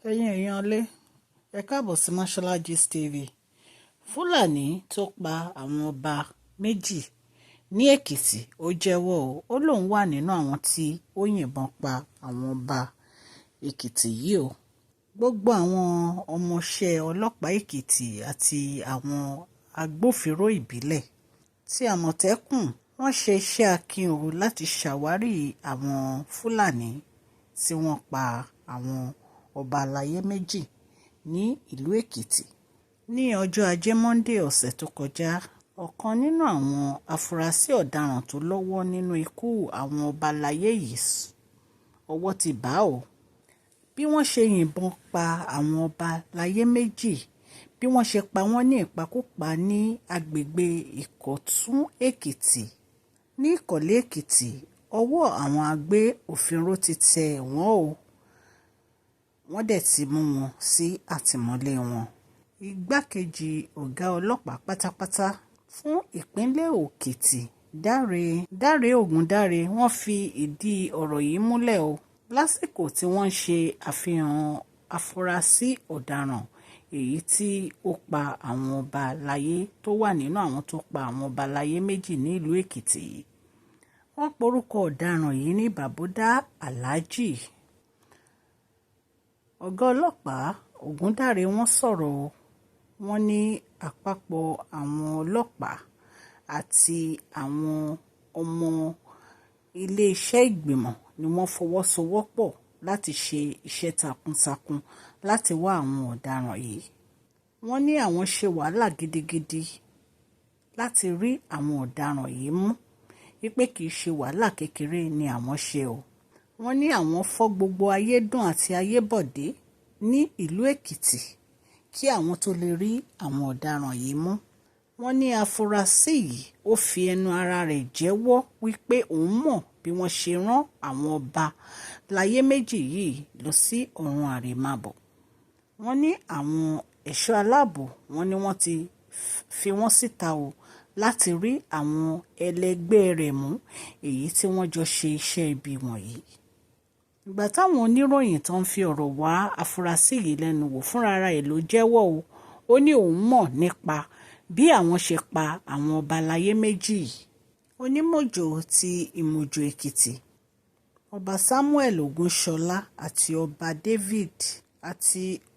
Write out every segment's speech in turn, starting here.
ẹ̀yin èèyàn lé ẹ káàbọ̀ sí Mashola Gist TV. Fulani tó pa àwọn ọba méjì ní Èkìtì ó jẹ́wọ́ ó lóun wà nínú àwọn tí ó yìnbọn pa àwọn ọba Èkìtì yìí o. Gbogbo àwọn ọmọọṣẹ́ ọlọ́pàá Èkìtì àti àwọn agbófinró ìbílẹ̀ tí Àmọ̀tẹ́kùn wọ́n ṣe iṣẹ́ akin o láti ṣàwárí àwọn Fulani tí wọ́n pa àwọn ọba àlàyé méjì ní ìlú Èkìtì. Ní ọjọ́ ajé Monde ọ̀sẹ̀ tó kọjá, ọ̀kan nínú àwọn afurasí ọ̀daràn tó lọ́wọ́ nínú ikú àwọn ọba àlàyé yìí ọwọ́ ti bá o. Bí wọ́n ṣe yìnbọn pa àwọn ọba àlàyé méjì, bí wọ́n ṣe pa wọ́n ní ìpakúpa ní agbègbè Ìkọ̀tún Èkìtì. Ní Ìkọ̀lé Èkìtì, ọwọ́ àwọn agbé òfinró ti tẹ̀ wọ́n o. Wọ́n dẹ̀ ti mú wọn sí àtìmọ́lé wọn. Igbákejì ọ̀gá ọlọ́pàá pátápátá fún ìpínlẹ̀ Èkìtì, Dáre Ògúndáre, wọ́n fi ìdí ọ̀rọ̀ yìí múlẹ̀ o lásìkò tí wọ́n ń ṣe àfihàn afurasí ọ̀daràn èyí tí ó pa àwọn ọba àlàyé tó wà nínú àwọn tó pa àwọn ọba àlàyé méjì ní ìlú Èkìtì. Wọ́n porúkọ ọ̀daràn yìí ní Bàbúdá Aláàjì. Ọ̀gá ọlọ́pàá Ògúndáre wọ́n sọ̀rọ̀ wọ́n ní àpapọ̀ àwọn ọlọ́pàá àti àwọn ọmọ iléeṣẹ́ ìgbìmọ̀ ni wọ́n fọwọ́sowọ́pọ̀ láti ṣe iṣẹ́ takuntakun láti wá àwọn ọ̀daràn yìí. Wọ́n ní àwọn ṣe wàhálà gidigidi láti rí àwọn ọ̀daràn yìí mú, wípé kì í ṣe wàhálà kékeré ni àwọn ṣe o. Wọ́n ní àwọn fọ́ gbogbo ayédùn àti ayébọ̀dé ní ìlú Èkìtì kí àwọn tó lè rí àwọn ọ̀daràn yìí mú. Wọ́n ní afurasí yìí ó fi ẹnu ara rẹ̀ jẹ́wọ́ wípé òun mọ̀ bí wọ́n ṣe rán àwọn ọba láyé méjì yìí lọ sí ọ̀run àrèmábọ̀. Wọ́n ní àwọn ẹ̀ṣọ́ aláàbò wọ́n ní wọ́n ti fi wọ́n síta o láti rí àwọn ẹlẹgbẹ́ rẹ̀ mú èyí tí wọ́n jọ ṣe iṣẹ́ ibi wọ̀nyí. Ìgbà táwọn oníròyìn tó ń fi ọ̀rọ̀ wá afurasí yìí lẹ́nu wò fúnra ẹ̀ ló jẹ́wọ́ o. Ó ní òun mọ̀ nípa bí àwọn ṣe pa àwọn ọba àlàyé méjì yìí. Onímọ̀jò ti Ìmọ̀jò Èkìtì, ọba Samuel Ògúnṣọlá àti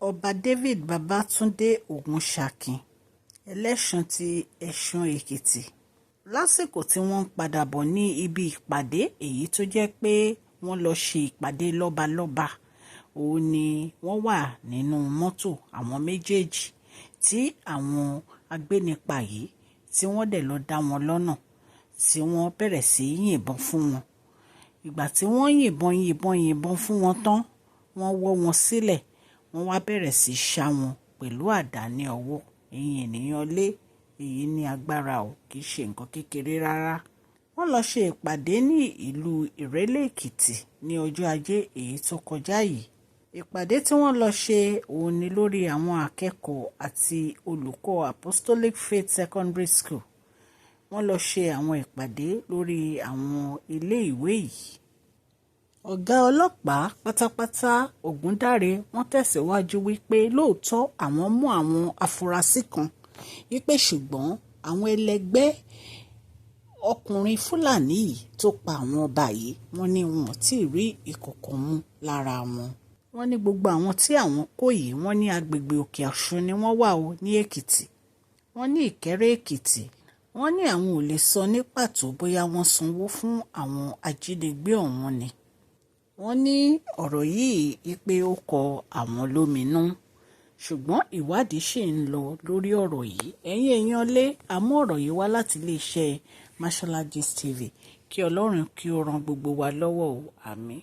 ọba David Babátúndé Ògúnṣakin, ẹlẹ́ṣin ti Ẹ̀ṣán Èkìtì. Lásìkò tí wọ́n ń padà bọ̀ ní ibi ìpàdé èyí tó jẹ́ pé wọ́n lọ ṣe ìpàdé lọ́balọ́ba, òun ni wọ́n wà nínú mọ́tò àwọn méjèèjì tí àwọn agbénipa yìí tí wọ́n dẹ̀ lọ dá wọn lọ́nà tí wọ́n bẹ̀rẹ̀ sí yìnbọn fún wọn. Ìgbà tí wọ́n yìnbọn fún wọn tán, wọ́n wọ́ wọn sílẹ̀, wọ́n wá bẹ̀rẹ̀ sí ṣá wọn pẹ̀lú àdá ní ọwọ́. Ẹ̀yin ènìyàn lé, èyí ní agbára o, kì í ṣe nǹkan kékeré rárá. Wọ́n lọ ṣe ìpàdé ní ìlú Ìrẹ́lẹ̀ Èkìtì ní ọjọ́ ajé èyí tó kọjá yìí. Ìpàdé tí wọ́n lọ ṣe òun ni lórí àwọn akẹ́kọ̀ọ́ àti olùkọ́ Apostolic Faith Secondary School. Wọ́n lọ ṣe àwọn ìpàdé lórí àwọn ilé ìwé yìí. Ọ̀gá ọlọ́pàá pátápátá Ògúndáre wọ́n tẹ̀síwájú wípé lóòótọ́ àwọn mú àwọn afurasí kan, wípé ṣùgbọ́n àwọn ẹlẹgbẹ́ ọkùnrin Fúlàní yìí tó pa àwọn ọba yìí, wọ́n ní wọn ò tí ì rí ìkọ̀kọ̀ mú lára wọn. Wọ́n ní gbogbo àwọn tí àwọn kó yìí, wọ́n ní agbègbè Òkè Ọ̀ṣun ni wọ́n wà o ní Èkìtì. Wọ́n ní Ìkẹ́rẹ́ Èkìtì. Wọ́n ní àwọn ò lè sọ ní pàtó bóyá wọ́n sanwó fún àwọn ajínigbé ọ̀hún ni. Wọ́n ní ọ̀rọ̀ yìí pé ó kọ àwọn lóminú, ṣùgbọ́n ìwádìí ṣì ń lọ lórí ọ̀rọ̀ yìí. Ẹ̀yin èèyàn lé, àmọ́ ọ̀rọ̀ yìí wá láti iléeṣẹ́ Mashola Gist TV. Kí Ọlọ́run kí ó ran gbogbo wa lọ́wọ́ o. Àmín.